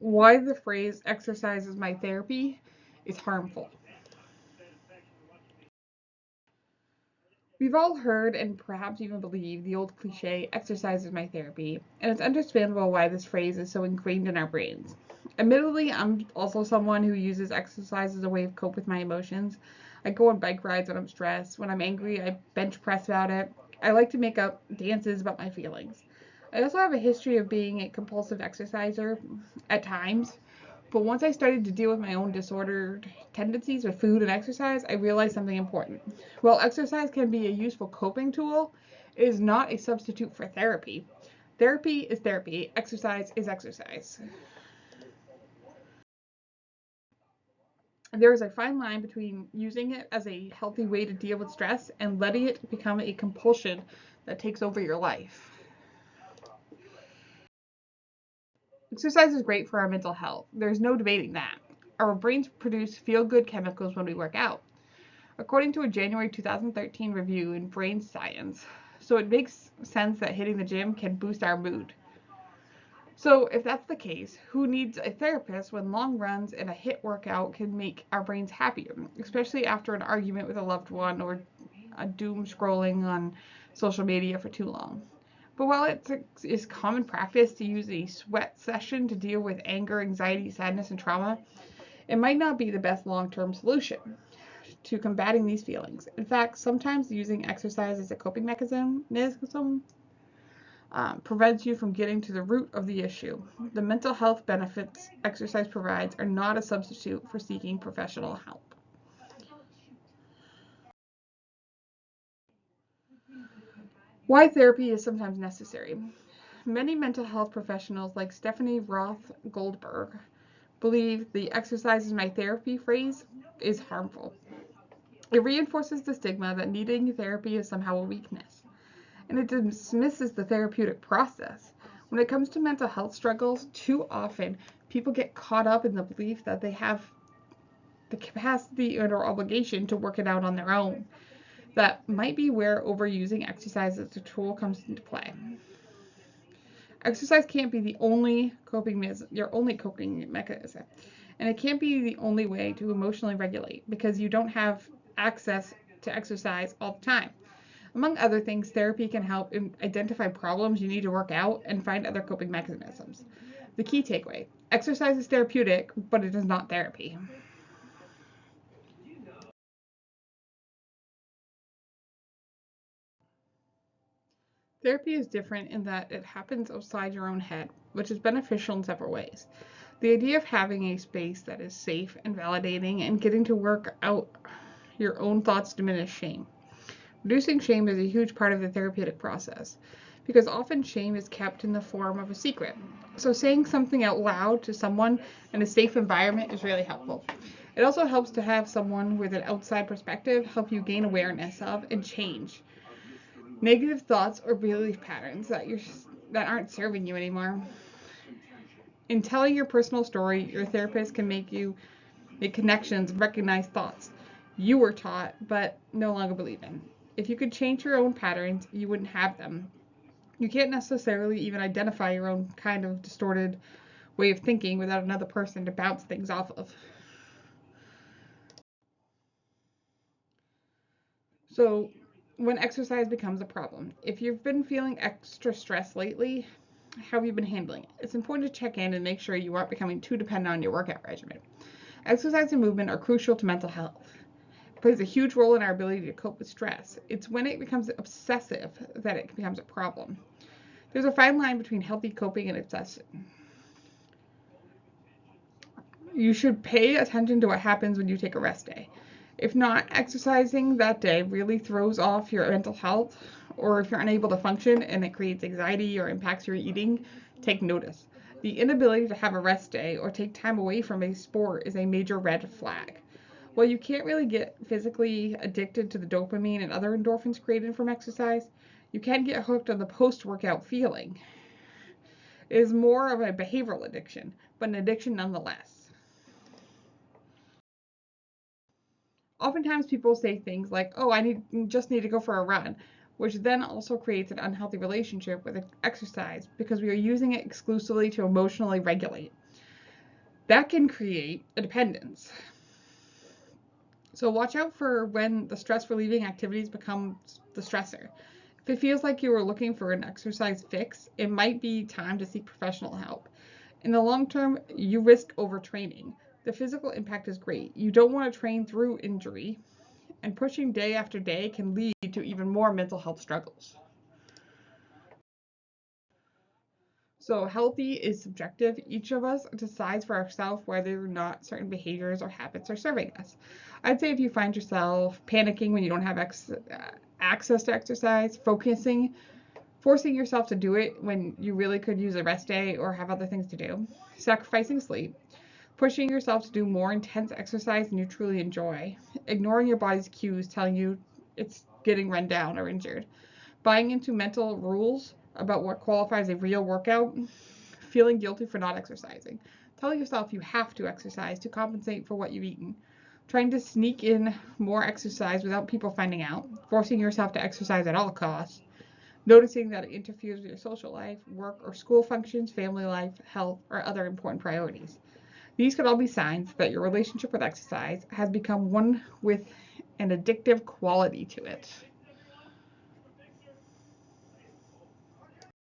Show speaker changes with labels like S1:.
S1: why the phrase exercise is my therapy is harmful. We've all heard and perhaps even believed the old cliche, exercise is my therapy, and it's understandable why this phrase is so ingrained in our brains. Admittedly, I'm also someone who uses exercise as a way to cope with my emotions. I go on bike rides when I'm stressed. When I'm angry, I bench press about it. I like to make up dances about my feelings. I also have a history of being a compulsive exerciser at times, but once I started to deal with my own disordered tendencies with food and exercise, I realized something important. While exercise can be a useful coping tool, it is not a substitute for therapy. Therapy is therapy, exercise is exercise. There is a fine line between using it as a healthy way to deal with stress and letting it become a compulsion that takes over your life. Exercise is great for our mental health. There's no debating that. Our brains produce feel good chemicals when we work out, according to a January 2013 review in Brain Science. So it makes sense that hitting the gym can boost our mood. So if that's the case, who needs a therapist when long runs and a HIIT workout can make our brains happier, especially after an argument with a loved one or a doom scrolling on social media for too long? But while it is common practice to use a sweat session to deal with anger, anxiety, sadness, and trauma, it might not be the best long-term solution to combating these feelings. In fact, sometimes using exercise as a coping mechanism prevents you from getting to the root of the issue. The mental health benefits exercise provides are not a substitute for seeking professional help. Why therapy is sometimes necessary. Many mental health professionals, like Stephanie Roth Goldberg, believe the exercise is my therapy phrase is harmful. It reinforces the stigma that needing therapy is somehow a weakness, and it dismisses the therapeutic process. When it comes to mental health struggles, too often people get caught up in the belief that they have the capacity or obligation to work it out on their own. That might be where overusing exercise as a tool comes into play. Exercise can't be your only coping mechanism, and it can't be the only way to emotionally regulate because you don't have access to exercise all the time. Among other things, therapy can help identify problems you need to work out and find other coping mechanisms. The key takeaway: exercise is therapeutic, but it is not therapy. Therapy is different in that it happens outside your own head, which is beneficial in several ways. The idea of having a space that is safe and validating and getting to work out your own thoughts diminish shame. Reducing shame is a huge part of the therapeutic process because often shame is kept in the form of a secret. So saying something out loud to someone in a safe environment is really helpful. It also helps to have someone with an outside perspective help you gain awareness of and change negative thoughts or belief patterns that aren't serving you anymore. In telling your personal story, your therapist can make connections and recognize thoughts you were taught but no longer believe in. If you could change your own patterns, you wouldn't have them. You can't necessarily even identify your own kind of distorted way of thinking without another person to bounce things off of. So, when exercise becomes a problem, if you've been feeling extra stressed lately, how have you been handling it? It's important to check in and make sure you aren't becoming too dependent on your workout regimen. Exercise and movement are crucial to mental health. It plays a huge role in our ability to cope with stress. It's when it becomes obsessive that it becomes a problem. There's a fine line between healthy coping and obsession. You should pay attention to what happens when you take a rest day. If not exercising that day really throws off your mental health, or if you're unable to function and it creates anxiety or impacts your eating, take notice. The inability to have a rest day or take time away from a sport is a major red flag. While you can't really get physically addicted to the dopamine and other endorphins created from exercise, you can get hooked on the post-workout feeling. It is more of a behavioral addiction, but an addiction nonetheless. Oftentimes people say things like, "Oh, just need to go for a run," which then also creates an unhealthy relationship with exercise because we are using it exclusively to emotionally regulate. That can create a dependence. So watch out for when the stress relieving activities become the stressor. If it feels like you are looking for an exercise fix, it might be time to seek professional help. In the long term, you risk overtraining. The physical impact is great. You don't want to train through injury, and pushing day after day can lead to even more mental health struggles. So, healthy is subjective. Each of us decides for ourselves whether or not certain behaviors or habits are serving us. I'd say if you find yourself panicking when you don't have access to exercise, forcing yourself to do it when you really could use a rest day or have other things to do, sacrificing sleep, pushing yourself to do more intense exercise than you truly enjoy, ignoring your body's cues telling you it's getting run down or injured, buying into mental rules about what qualifies a real workout, feeling guilty for not exercising, telling yourself you have to exercise to compensate for what you've eaten, trying to sneak in more exercise without people finding out, forcing yourself to exercise at all costs, noticing that it interferes with your social life, work or school functions, family life, health, or other important priorities. These could all be signs that your relationship with exercise has become one with an addictive quality to it.